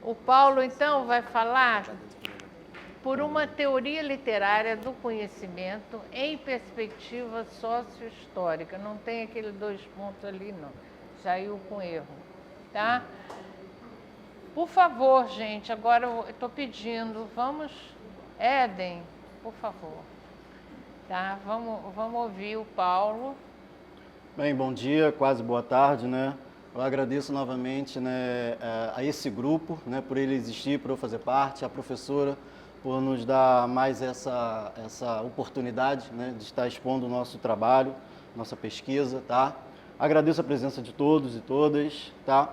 O Paulo, então, vai falar por uma teoria literária do conhecimento em perspectiva sócio-histórica. Não tem aquele 2 pontos ali, não. Saiu com erro, tá? Por favor, gente, agora eu estou pedindo, vamos... Éden, por favor. Tá? Vamos ouvir o Paulo. Bem, bom dia, quase boa tarde, né? Eu agradeço novamente, né, a esse grupo, né, por ele existir, por eu fazer parte, a professora por nos dar mais essa oportunidade, né, de estar expondo o nosso trabalho, nossa pesquisa, tá? Agradeço a presença de todos e todas, tá?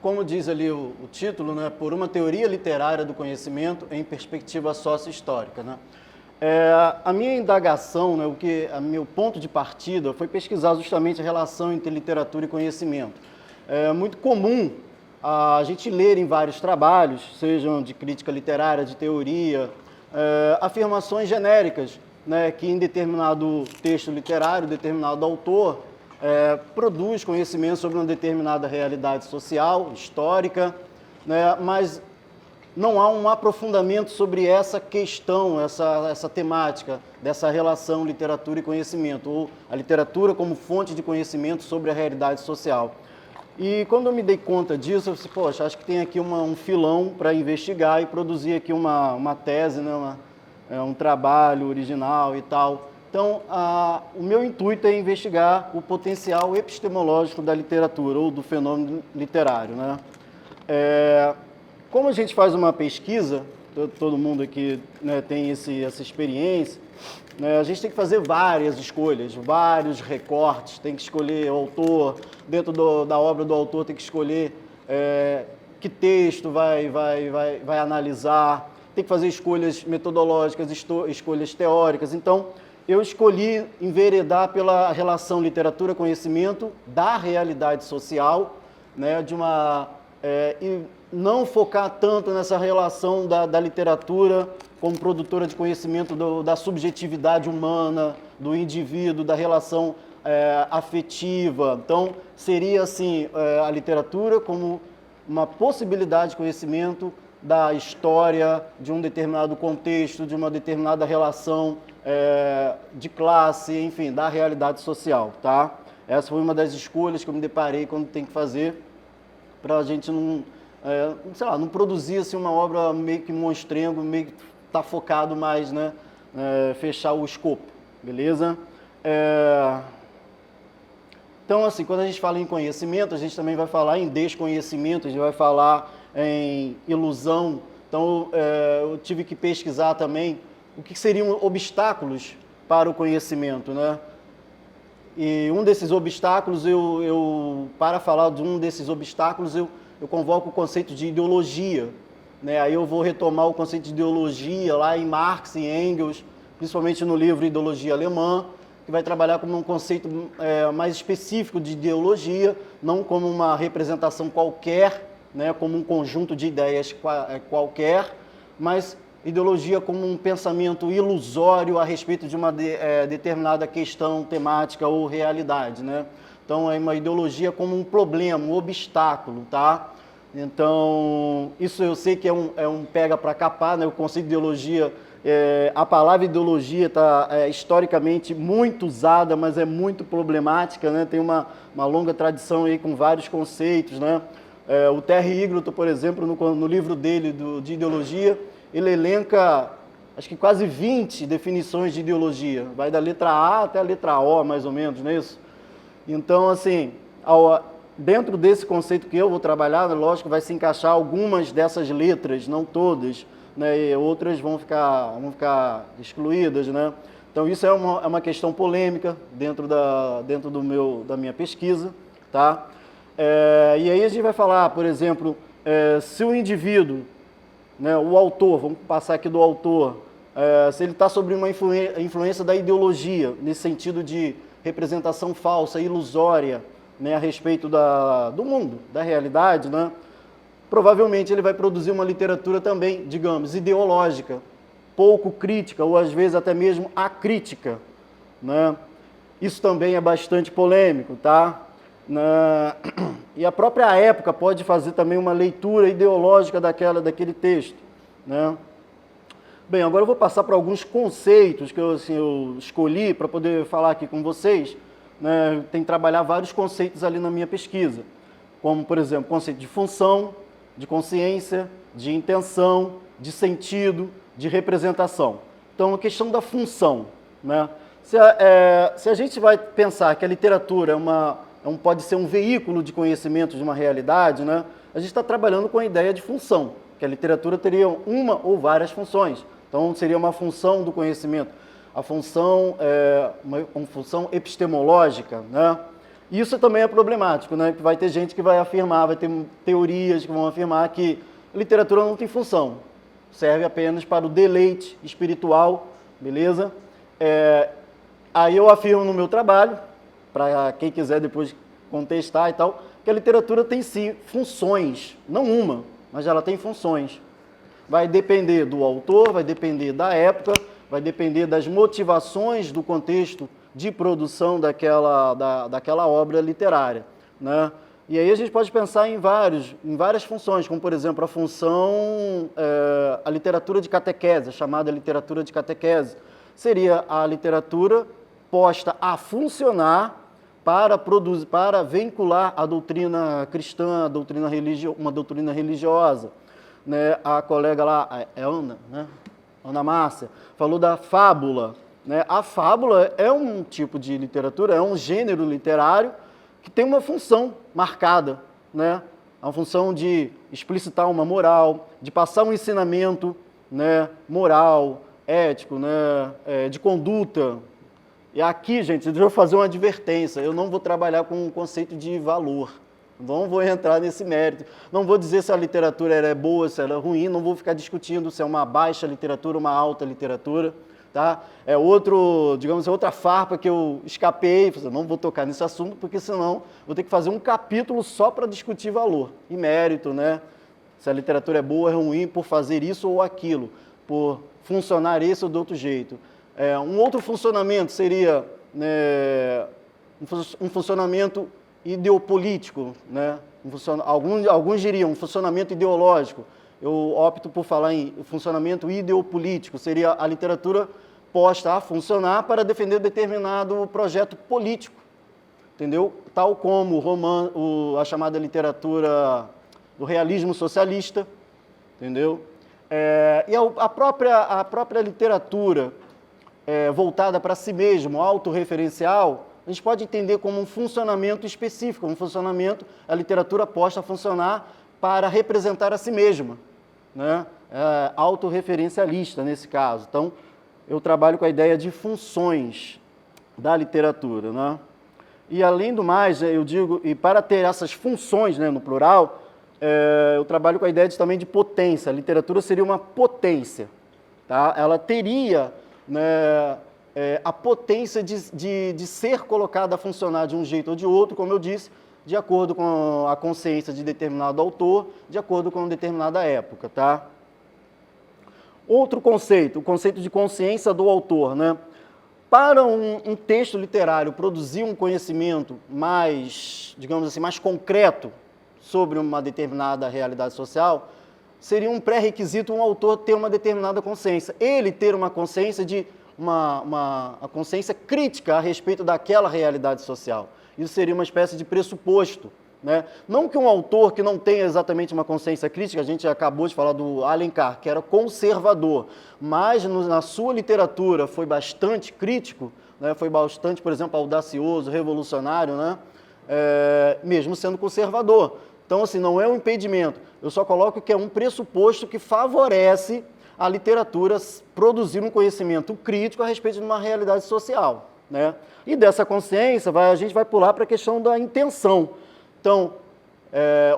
Como diz ali o título, né, por uma teoria literária do conhecimento em perspectiva sócio-histórica, né? A minha indagação, né, meu ponto de partida foi pesquisar justamente a relação entre literatura e conhecimento. É muito comum a gente ler em vários trabalhos, sejam de crítica literária, de teoria, afirmações genéricas, né, que em determinado texto literário, determinado autor, produz conhecimento sobre uma determinada realidade social, histórica, né, mas não há um aprofundamento sobre essa questão, essa temática, dessa relação literatura e conhecimento, ou a literatura como fonte de conhecimento sobre a realidade social. E quando eu me dei conta disso, eu disse, poxa, acho que tem aqui um filão para investigar e produzir aqui uma tese, né, um trabalho original e tal. Então, o meu intuito é investigar o potencial epistemológico da literatura, ou do fenômeno literário, né? Como a gente faz uma pesquisa, todo mundo aqui, né, tem essa experiência, né, a gente tem que fazer várias escolhas, vários recortes, tem que escolher o autor, dentro da obra do autor tem que escolher que texto vai analisar, tem que fazer escolhas metodológicas, escolhas teóricas. Então, eu escolhi enveredar pela relação literatura-conhecimento da realidade social, né, e não focar tanto nessa relação da literatura como produtora de conhecimento da subjetividade humana, do indivíduo, da relação afetiva. Então, seria assim, a literatura como uma possibilidade de conhecimento da história, de um determinado contexto, de uma determinada relação de classe, enfim, da realidade social, tá? Essa foi uma das escolhas que eu me deparei quando tem que fazer, para a gente não, sei lá, não produzir assim, uma obra meio que monstrengo, meio que tá focado mais, né, fechar o escopo, beleza? Então, assim, quando a gente fala em conhecimento, a gente também vai falar em desconhecimento, a gente vai falar em ilusão. Então, eu tive que pesquisar também o que seriam obstáculos para o conhecimento, né? E um desses obstáculos, para falar de um desses obstáculos, eu convoco o conceito de ideologia, né? Aí eu vou retomar o conceito de ideologia lá em Marx e Engels, principalmente no livro Ideologia Alemã, que vai trabalhar como um conceito mais específico de ideologia, não como uma representação qualquer, né? Como um conjunto de ideias qualquer, mas ideologia como um pensamento ilusório a respeito de uma determinada questão temática ou realidade, né? Então, é uma ideologia como um problema, um obstáculo, tá? Então, isso eu sei que é um pega para capar, né? O conceito de ideologia, a palavra ideologia está historicamente muito usada, mas é muito problemática, né? Tem uma longa tradição aí com vários conceitos, né? O Terry Eagleton, por exemplo, no livro dele de ideologia, ele elenca, acho que quase 20 definições de ideologia. Vai da letra A até a letra O, mais ou menos, não é isso? Então, assim, dentro desse conceito que eu vou trabalhar, lógico, vai se encaixar algumas dessas letras, não todas, né? E outras vão ficar excluídas, né? Então, isso é uma questão polêmica dentro da minha pesquisa, tá? E aí a gente vai falar, por exemplo, se o indivíduo, né, o autor, vamos passar aqui do autor, se ele está sob uma influência da ideologia, nesse sentido de representação falsa, ilusória, né, a respeito do mundo, da realidade, né, provavelmente ele vai produzir uma literatura também, digamos, ideológica, pouco crítica, ou às vezes até mesmo acrítica, né? Isso também é bastante polêmico, tá? E a própria época pode fazer também uma leitura ideológica daquele texto, né? Bem, agora eu vou passar para alguns conceitos que eu escolhi para poder falar aqui com vocês, né? Tem que trabalhar vários conceitos ali na minha pesquisa, como, por exemplo, conceito de função, de consciência, de intenção, de sentido, de representação. Então, a questão da função, né? Se a gente vai pensar que a literatura pode ser um veículo de conhecimento de uma realidade, né? A gente está trabalhando com a ideia de função, que a literatura teria uma ou várias funções. Então, seria uma função do conhecimento. A função uma função epistemológica, né? Isso também é problemático, né? Vai ter gente que vai afirmar, vai ter teorias que vão afirmar que a literatura não tem função, serve apenas para o deleite espiritual, beleza? Aí eu afirmo no meu trabalho, para quem quiser depois contestar e tal, que a literatura tem sim funções, não uma, mas ela tem funções. Vai depender do autor, vai depender da época, vai depender das motivações do contexto de produção daquela obra literária, né? E aí a gente pode pensar em várias funções, como por exemplo a função, a literatura de catequese, chamada literatura de catequese, seria a literatura posta a funcionar para vincular a doutrina cristã, uma doutrina religiosa, né? A colega lá, Ana Márcia, falou da fábula, né? A fábula é um tipo de literatura, é um gênero literário que tem uma função marcada, né? A função de explicitar uma moral, de passar um ensinamento, né, moral, ético, né, de conduta. E aqui, gente, deixa eu fazer uma advertência, eu não vou trabalhar com o conceito de valor, não vou entrar nesse mérito, não vou dizer se a literatura é boa, se ela é ruim, não vou ficar discutindo se é uma baixa literatura, uma alta literatura, tá? É outra farpa que eu escapei, não vou tocar nesse assunto, porque senão vou ter que fazer um capítulo só para discutir valor e mérito, né? Se a literatura é boa, é ruim por fazer isso ou aquilo, por funcionar esse ou do outro jeito. Um outro funcionamento seria, né, um funcionamento ideopolítico, né? Alguns diriam um funcionamento ideológico. Eu opto por falar em funcionamento ideopolítico, seria a literatura posta a funcionar para defender determinado projeto político, entendeu? Tal como a chamada literatura do realismo socialista, entendeu? E a própria literatura voltada para si mesmo, autorreferencial, a gente pode entender como um funcionamento específico, a literatura posta a funcionar para representar a si mesma, né? Autorreferencialista nesse caso. Então, eu trabalho com a ideia de funções da literatura, né? E além do mais, eu digo, e para ter essas funções, né, no plural, eu trabalho com a ideia também de potência. A literatura seria uma potência, tá? Ela teria, né, a potência de ser colocada a funcionar de um jeito ou de outro, como eu disse, de acordo com a consciência de determinado autor, de acordo com determinada época, tá? Outro conceito, o conceito de consciência do autor, né? Para um texto literário produzir um conhecimento mais, digamos assim, mais concreto sobre uma determinada realidade social, seria um pré-requisito um autor ter uma determinada consciência. Ele ter uma consciência uma consciência crítica a respeito daquela realidade social. Isso seria uma espécie de pressuposto, né? Não que um autor que não tenha exatamente uma consciência crítica, a gente acabou de falar do Alencar, que era conservador, mas na sua literatura foi bastante crítico, né? Foi bastante, por exemplo, audacioso, revolucionário, né? Mesmo sendo conservador. Então, assim, não é um impedimento, eu só coloco que é um pressuposto que favorece a literatura produzir um conhecimento crítico a respeito de uma realidade social, né? E dessa consciência, a gente vai pular para a questão da intenção. Então,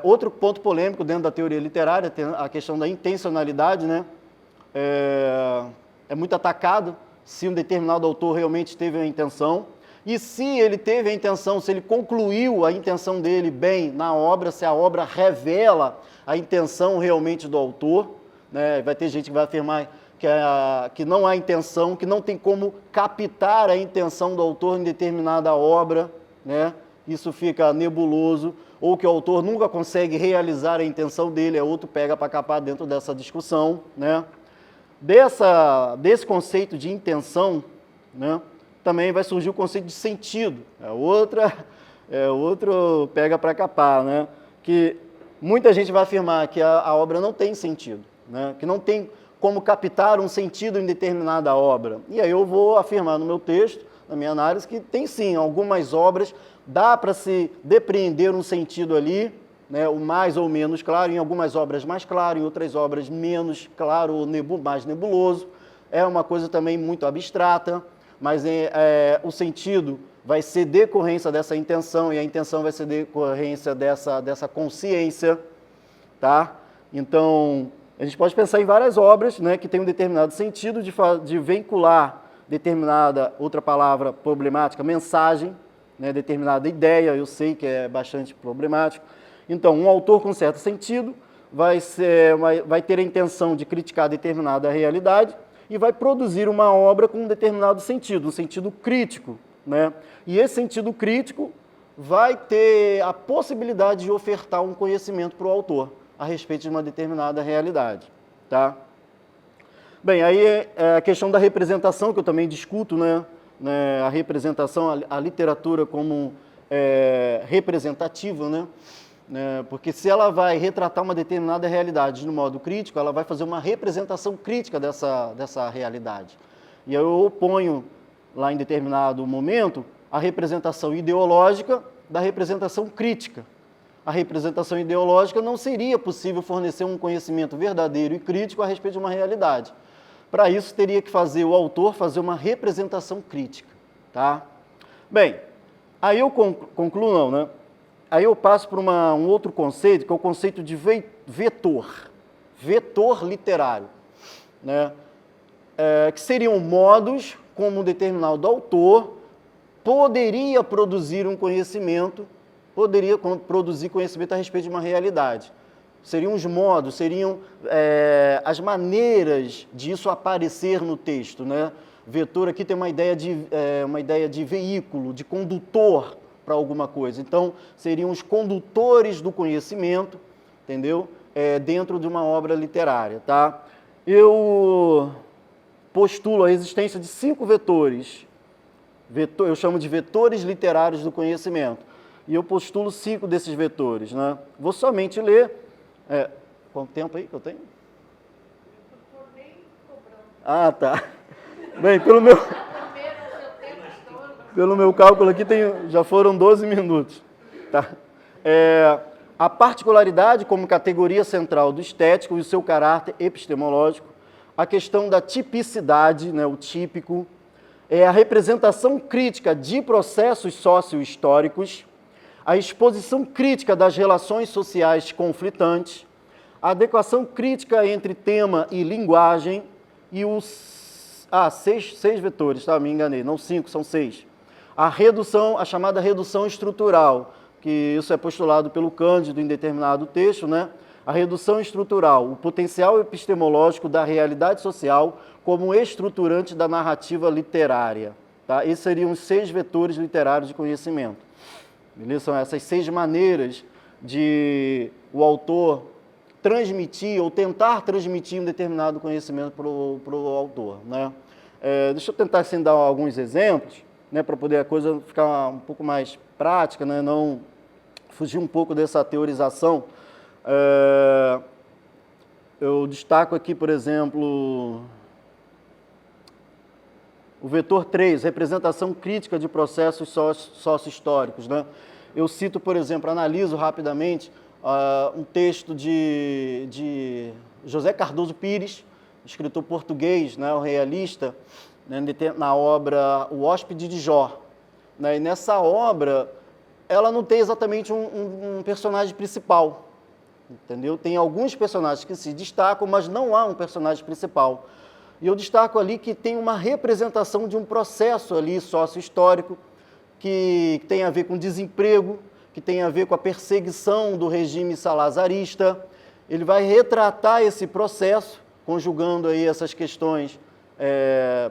outro ponto polêmico dentro da teoria literária, tem a questão da intencionalidade, né? É muito atacado se um determinado autor realmente teve a intenção, e se ele teve a intenção, se ele concluiu a intenção dele bem na obra, se a obra revela a intenção realmente do autor, né? Vai ter gente que vai afirmar que não há intenção, que não tem como captar a intenção do autor em determinada obra, né? isso fica nebuloso, ou que o autor nunca consegue realizar a intenção dele, é outro pega para capar dentro dessa discussão, né? Desse conceito de intenção, né, também vai surgir o conceito de sentido, outro pega para capar, né? Que muita gente vai afirmar que a obra não tem sentido, né? Que não tem como captar um sentido em determinada obra. E aí eu vou afirmar no meu texto, na minha análise, que tem sim, algumas obras dá para se depreender um sentido ali, né, o mais ou menos claro, em algumas obras mais claro, em outras obras menos claro ou mais nebuloso. É uma coisa também muito abstrata, mas o sentido vai ser decorrência dessa intenção, e a intenção vai ser decorrência dessa consciência, tá? Então, a gente pode pensar em várias obras, né, que têm um determinado sentido de vincular determinada, outra palavra problemática, mensagem, né, determinada ideia, eu sei que é bastante problemático. Então, um autor com certo sentido vai ter a intenção de criticar determinada realidade e vai produzir uma obra com um determinado sentido, um sentido crítico, né? E esse sentido crítico vai ter a possibilidade de ofertar um conhecimento para o autor a respeito de uma determinada realidade, tá? Bem, aí é a questão da representação, que eu também discuto, né? A representação, a literatura como representativa, né? Porque se ela vai retratar uma determinada realidade de um modo crítico, ela vai fazer uma representação crítica dessa realidade. E eu oponho, lá em determinado momento, a representação ideológica da representação crítica. A representação ideológica não seria possível fornecer um conhecimento verdadeiro e crítico a respeito de uma realidade. Para isso, teria que o autor fazer uma representação crítica, tá? Bem, aí eu concluo não, né? Aí eu passo para um outro conceito, que é o conceito de vetor literário, né? Que seriam modos como um determinado autor poderia produzir um conhecimento, poderia produzir conhecimento a respeito de uma realidade. Seriam os modos, seriam as maneiras disso aparecer no texto, né? Vetor aqui tem uma ideia de veículo, de condutor para alguma coisa. Então, seriam os condutores do conhecimento, entendeu? Dentro de uma obra literária, tá? Eu postulo a existência de 5 vetores. Eu chamo de vetores literários do conhecimento. E eu postulo 5 desses vetores, né? Vou somente ler. Quanto tempo aí que eu tenho? Ah, tá. Bem, pelo meu cálculo aqui já foram 12 minutos. Tá? A particularidade como categoria central do estético e o seu caráter epistemológico, a questão da tipicidade, né, o típico, a representação crítica de processos socio-históricos, a exposição crítica das relações sociais conflitantes, a adequação crítica entre tema e linguagem e os... 6 vetores, tá? Me enganei, não 5, são 6. A chamada redução estrutural, que isso é postulado pelo Cândido em determinado texto, né? A redução estrutural, o potencial epistemológico da realidade social como estruturante da narrativa literária. Tá? Esses seriam os 6 vetores literários de conhecimento. Beleza? São essas 6 maneiras de o autor transmitir ou tentar transmitir um determinado conhecimento para o autor, né? Deixa eu tentar assim, dar alguns exemplos, né, para poder a coisa ficar um pouco mais prática, né, não fugir um pouco dessa teorização. Eu destaco aqui, por exemplo, o vetor 3, representação crítica de processos sócio-históricos, né? Eu cito, por exemplo, analiso rapidamente um texto de José Cardoso Pires, escritor português, né, o realista, né, na obra O Hóspede de Jó. Né, e nessa obra, ela não tem exatamente um personagem principal, entendeu? Tem alguns personagens que se destacam, mas não há um personagem principal. E eu destaco ali que tem uma representação de um processo ali sócio-histórico que tem a ver com desemprego, que tem a ver com a perseguição do regime salazarista. Ele vai retratar esse processo, conjugando aí essas questões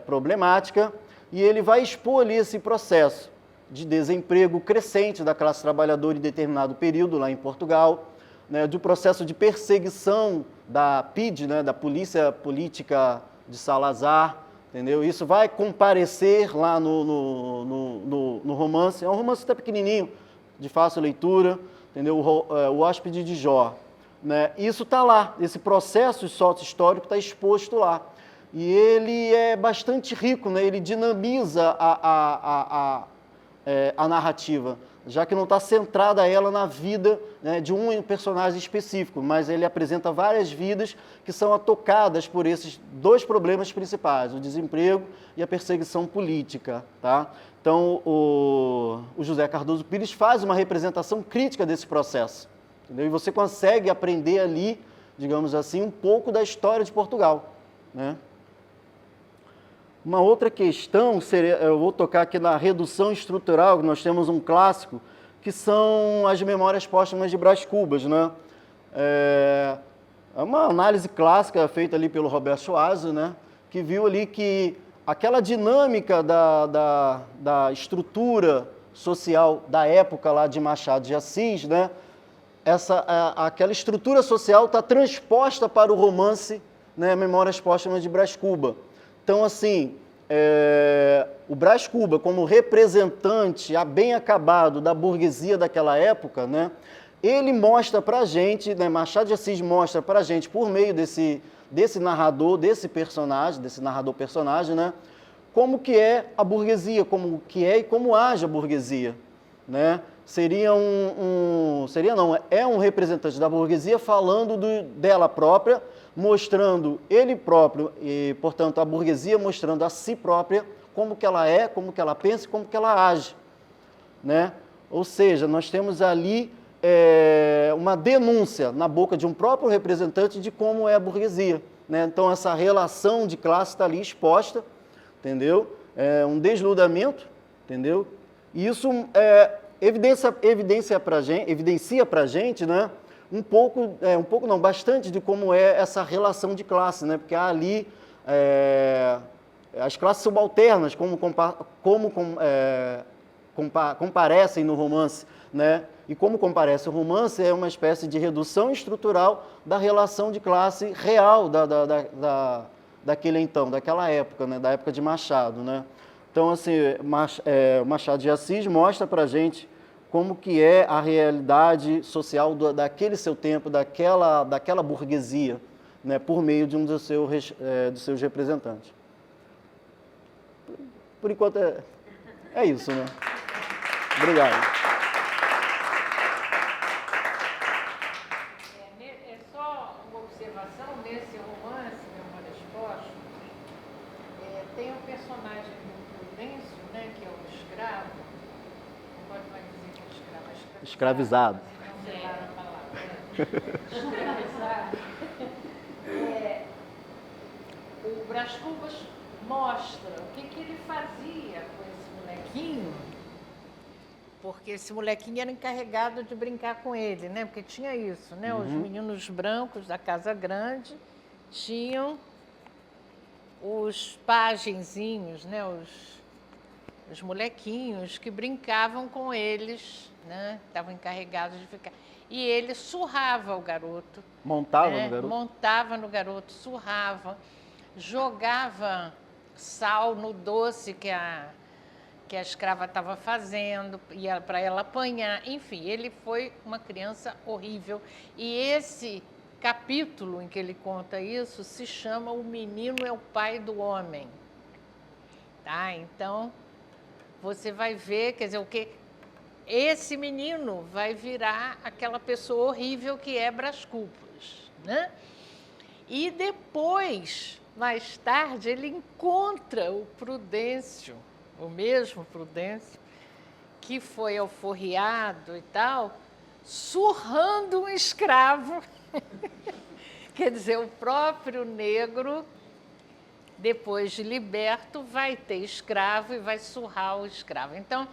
problemáticas, e ele vai expor ali esse processo. de desemprego crescente da classe trabalhadora em determinado período lá em Portugal, né, do processo de perseguição da PIDE, né, da Polícia Política de Salazar, entendeu? Isso vai comparecer lá no romance. É um romance até pequenininho, de fácil leitura, entendeu? O Hóspede de Jó, né? Isso está lá, esse processo sócio-histórico está exposto lá. E ele é bastante rico, né? Ele dinamiza a narrativa, já que não está centrada ela na vida, né, de um personagem específico, mas ele apresenta várias vidas que são tocadas por esses dois problemas principais, o desemprego e a perseguição política. Tá? Então, o José Cardoso Pires faz uma representação crítica desse processo, entendeu? E você consegue aprender ali, digamos assim, um pouco da história de Portugal, né? Uma outra questão, seria, eu vou tocar aqui na redução estrutural, nós temos um clássico, que são as Memórias Póstumas de Brás Cubas, né? É uma análise clássica feita ali pelo Roberto Schwarz, né? Que viu ali que aquela dinâmica da estrutura social da época lá de Machado de Assis, né? Aquela estrutura social está transposta para o romance, né? Memórias Póstumas de Brás Cubas. Então, assim, o Brás Cubas, como representante bem acabado da burguesia daquela época, né, ele mostra para a gente, né, Machado de Assis mostra para a gente, por meio desse narrador, desse narrador-personagem, né, como que é a burguesia, como que é e como age a burguesia, né? É um representante da burguesia falando dela própria, mostrando ele próprio e, portanto, a burguesia mostrando a si própria como que ela é, como que ela pensa e como que ela age, né? Ou seja, nós temos ali uma denúncia na boca de um próprio representante de como é a burguesia, né? Então, essa relação de classe está ali exposta, entendeu? É um desnudamento, entendeu? E isso evidencia para a gente, né? Um pouco não, bastante de como é essa relação de classe, né? Porque há ali as classes subalternas, como comparecem no romance, né? E como comparece o romance, é uma espécie de redução estrutural da relação de classe real daquele então, daquela época, né? Da época de Machado, né? Então, assim, Machado de Assis mostra para a gente como que é a realidade social daquele seu tempo, daquela burguesia, né, por meio de um dos seus representantes. Por enquanto é isso, né? Obrigado. É só uma observação, nesse romance, Memórias Póstumas, tem um personagem do Prudêncio, né, que é o escravo, não pode mais dizer que é escravo, é escravizado. Não sei a palavra. Escravizado. O Brás Cubas mostra o que ele fazia com esse molequinho, porque esse molequinho era encarregado de brincar com ele, né? Porque tinha isso, né? Os meninos brancos da Casa Grande tinham os pagenzinhos, né? Os molequinhos que brincavam com eles, né? Estavam encarregados de ficar. E ele surrava o garoto. Montava né? no garoto? Montava no garoto, surrava, jogava sal no doce que a escrava estava fazendo, para ela apanhar. Enfim, ele foi uma criança horrível. E esse capítulo em que ele conta isso se chama O Menino é o Pai do Homem. Tá? Então, você vai ver, quer dizer, o que esse menino vai virar aquela pessoa horrível que é Brás Cubas, né? E depois, mais tarde, ele encontra o Prudêncio, o mesmo Prudêncio, que foi alforriado e tal, surrando um escravo. Quer dizer, o próprio negro, depois de liberto, vai ter escravo e vai surrar o escravo. Então,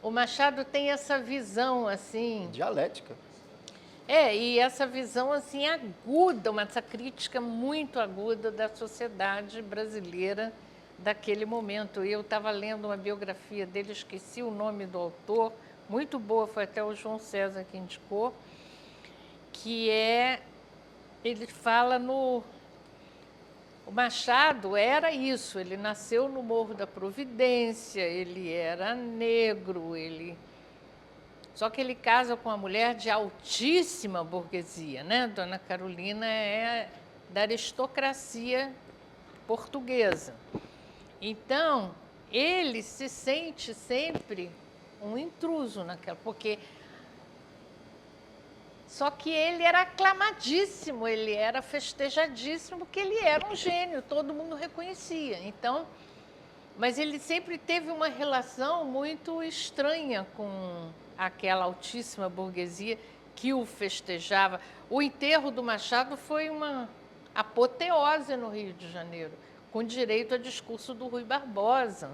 o Machado tem essa visão, assim... Dialética. E essa visão, assim, aguda, essa crítica muito aguda da sociedade brasileira daquele momento. Eu estava lendo uma biografia dele, esqueci o nome do autor, muito boa, foi até o João César que indicou, que ele fala O Machado era isso, ele nasceu no Morro da Providência, ele era negro, só que ele casa com uma mulher de altíssima burguesia, né? Dona Carolina é da aristocracia portuguesa. Então, ele se sente sempre um intruso naquela, porque só que ele era aclamadíssimo, ele era festejadíssimo, porque ele era um gênio, todo mundo reconhecia. Então, mas ele sempre teve uma relação muito estranha com aquela altíssima burguesia que o festejava. O enterro do Machado foi uma apoteose no Rio de Janeiro, com direito a discurso do Rui Barbosa,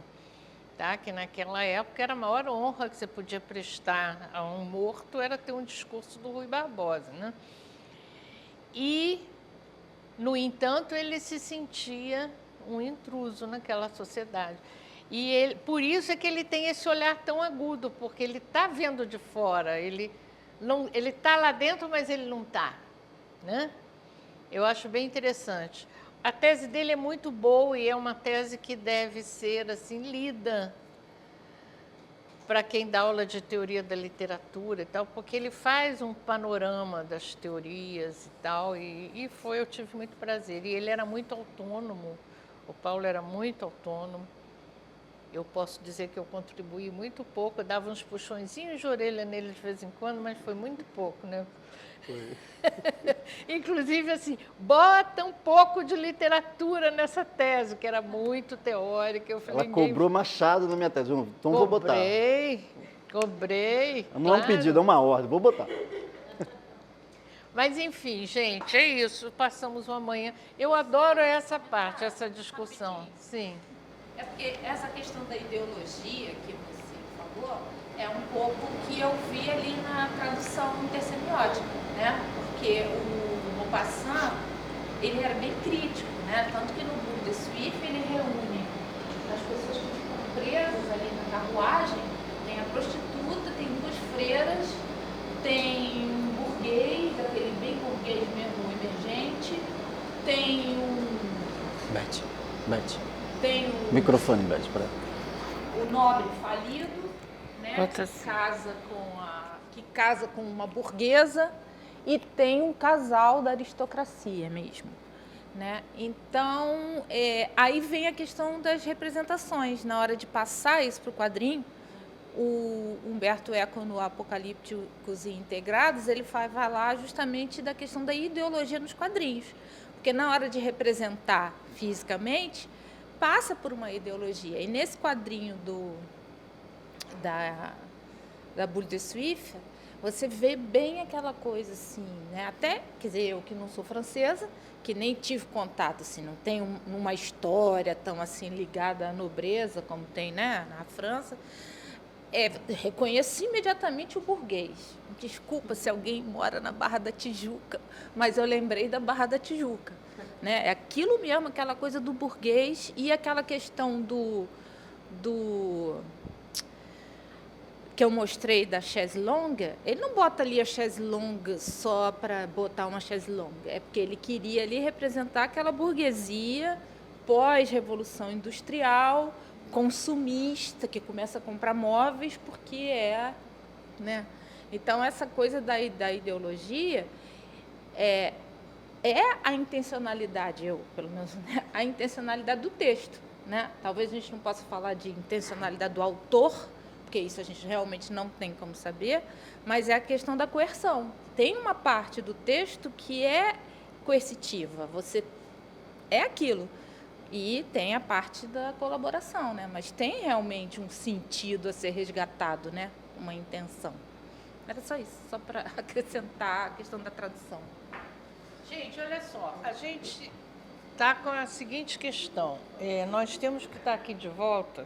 tá? Que naquela época era a maior honra que você podia prestar a um morto, era ter um discurso do Rui Barbosa, né? E, no entanto, ele se sentia um intruso naquela sociedade. E por isso é que ele tem esse olhar tão agudo, porque ele está vendo de fora, ele está lá dentro, mas ele não está, né? Eu acho bem interessante. A tese dele é muito boa e é uma tese que deve ser assim lida para quem dá aula de teoria da literatura e tal, porque ele faz um panorama das teorias e tal, eu tive muito prazer. E ele era muito autônomo, o Paulo era muito autônomo. Eu posso dizer que eu contribuí muito pouco, eu dava uns puxõezinhos de orelha nele de vez em quando, mas foi muito pouco, né? Foi. Inclusive, assim, bota um pouco de literatura nessa tese, que era muito teórica. Eu falei, ela cobrou Machado na minha tese, então vou botar. Cobrei. Não é um pedido, é uma ordem, vou botar. Mas, enfim, gente, é isso. Passamos uma manhã. Eu adoro essa parte, essa discussão. Sim. É porque essa questão da ideologia que você falou é um pouco que eu vi ali na tradução intersemiótica, né? Porque o Maupassant, ele era bem crítico, né? Tanto que no Boule de Suif ele reúne as pessoas que ficam presas ali na carruagem, tem a prostituta, tem duas freiras, tem um burguês, aquele bem burguês mesmo, emergente, tem Beth. Tem o microfone, Beth, para o nobre falido, né, que casa com uma burguesa, e tem um casal da aristocracia mesmo, né? Então, aí vem a questão das representações. Na hora de passar isso para o quadrinho, o Humberto Eco, no Apocalípticos e Integrados, ele vai falar justamente da questão da ideologia nos quadrinhos. Porque na hora de representar fisicamente, passa por uma ideologia. E nesse quadrinho da Boule de Suif, você vê bem aquela coisa assim, né? Até, quer dizer, eu que não sou francesa, que nem tive contato, assim, não tenho uma história tão assim ligada à nobreza como tem, né, na França, reconheci imediatamente o burguês. Desculpa se alguém mora na Barra da Tijuca, mas eu lembrei da Barra da Tijuca, né? É aquilo mesmo, aquela coisa do burguês e aquela questão do que eu mostrei da chaise longue. Ele não bota ali a chaise longue só para botar uma chaise longue, é porque ele queria ali representar aquela burguesia pós-revolução industrial, consumista, que começa a comprar móveis porque né? Então, essa coisa da ideologia é a intencionalidade, pelo menos, né? A intencionalidade do texto, né? Talvez a gente não possa falar de intencionalidade do autor, porque isso a gente realmente não tem como saber, mas é a questão da coerção. Tem uma parte do texto que é coercitiva, você é aquilo. E tem a parte da colaboração, né? Mas tem realmente um sentido a ser resgatado, né? Uma intenção. Era só isso, só para acrescentar a questão da tradução. Gente, olha só, a gente está com a seguinte questão. Nós temos que estar aqui de volta